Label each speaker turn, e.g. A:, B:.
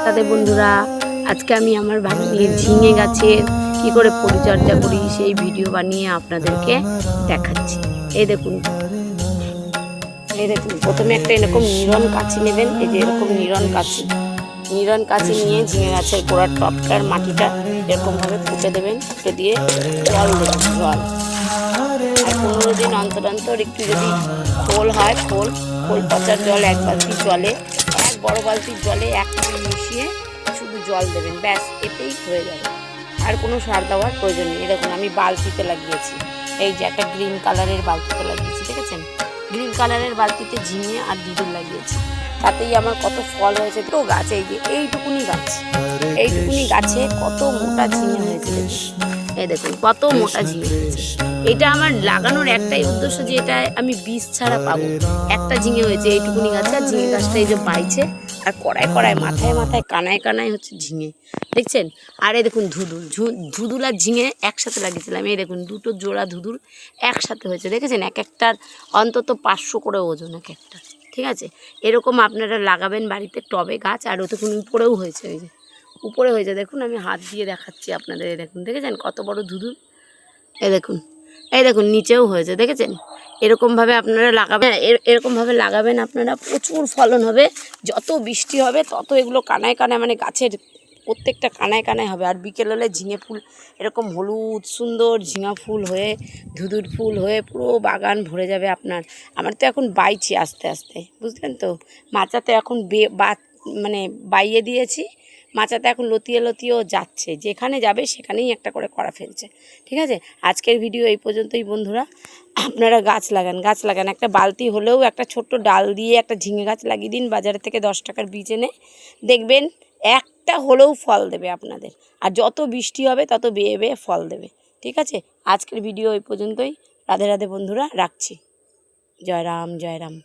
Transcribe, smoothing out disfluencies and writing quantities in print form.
A: তাদের বন্ধুরা, আজকে আমি আমার বাগানের ঝিঙে গাছের কি করে পরিচর্যা করি সেই ভিডিও বানিয়ে আপনাদেরকে দেখাচ্ছি। এই দেখুন প্রথমে একটা এরকম নিরন কাছি নেবেন। এই যে এরকম নিরন কাছি নিয়ে ঝিঙে গাছের গোড়ার টপটার মাটিটা এরকমভাবে ফুটে দেবেন। ফুটে দিয়ে জল দেবেন। জল আর 15 দিন অন্তর অন্তর একটু যদি খোল হয়, খোল পচার জল 1 বালতি জলে, 1 বড় বালতির জলে 1 মাস মিশিয়ে শুধু জল দেবেন। ব্যাস, এতেই হয়ে যাবে, আর কোনো সার দেওয়ার প্রয়োজন নেই। দেখুন আমি বালতিতে লাগিয়েছি, এই যে একটা গ্রিন কালারের বালতিতে লাগিয়েছি, দেখেছেন? গ্রিন কালারের বালতিতে ঝিঙে আর দুধুর লাগিয়েছি, তাতেই আমার কত ফল হয়েছে। তো গাছ, এই যে এইটুকুনি গাছে কত মোটা ঝিঙে হয়েছে। এই দেখুন কত মোটা ঝিঙে হয়েছে। এটা আমার লাগানোর একটাই উদ্দেশ্য যে এটা আমি বীজ ছাড়া পাবো। একটা ঝিঙে হয়েছে এইটুকুনি গাছে, আর ঝিঙে গাছটা এই যে বাইছে, আর কড়ায় মাথায় কানায় হচ্ছে ঝিঙে, দেখছেন? আর এই দেখুন ধুদুল আর ঝিঙে একসাথে লাগিয়েছিলাম। এই দেখুন দুটো জোড়া ধুদুল একসাথে হয়েছে, দেখেছেন? এক একটার অন্তত 500 করে ওজন এক একটা। ঠিক আছে, এরকম আপনারা লাগাবেন বাড়িতে টবে গাছ। আর ওতক্ষণ উপরেও হয়েছে, ওই যে উপরে হয়েছে, দেখুন আমি হাত দিয়ে দেখাচ্ছি আপনাদের। দেখুন, দেখেছেন কত বড় ধুদুল? এই দেখুন নিচেও হয়েছে, দেখেছেন? এরকমভাবে আপনারা লাগাবেন, এরকমভাবে লাগাবেন আপনারা, প্রচুর ফলন হবে। যত বৃষ্টি হবে তত এগুলো কানায় মানে গাছের প্রত্যেকটা কানায় হবে। আর বিকেল হলে ঝিঙে ফুল এরকম হলুদ সুন্দর ঝিঙা ফুল হয়ে, ধুদুর ফুল হয়ে পুরো বাগান ভরে যাবে আপনার। আমার তো এখন বাইছি আস্তে আস্তে, বুঝলেন তো? মাচাতে এখন মানে বাইয়ে দিয়েছি, মাচাতে এখন লতিয়েও যাচ্ছে, যেখানে যাবে সেখানেই একটা করে করা ফেলছে। ঠিক আছে, আজকের ভিডিও এই পর্যন্তই বন্ধুরা। আপনারা গাছ লাগান, একটা বালতি হলেও একটা ছোট্ট ডাল দিয়ে একটা ঝিঙে গাছ লাগিয়ে দিন। বাজার থেকে 10 টাকার বীজ এনে দেখবেন একটা হলেও ফল দেবে আপনাদের। আর যত বৃষ্টি হবে তত বেয়ে ফল দেবে। ঠিক আছে, আজকের ভিডিও এই পর্যন্তই। রাধে রাধে বন্ধুরা, রাখছি। জয় রাম।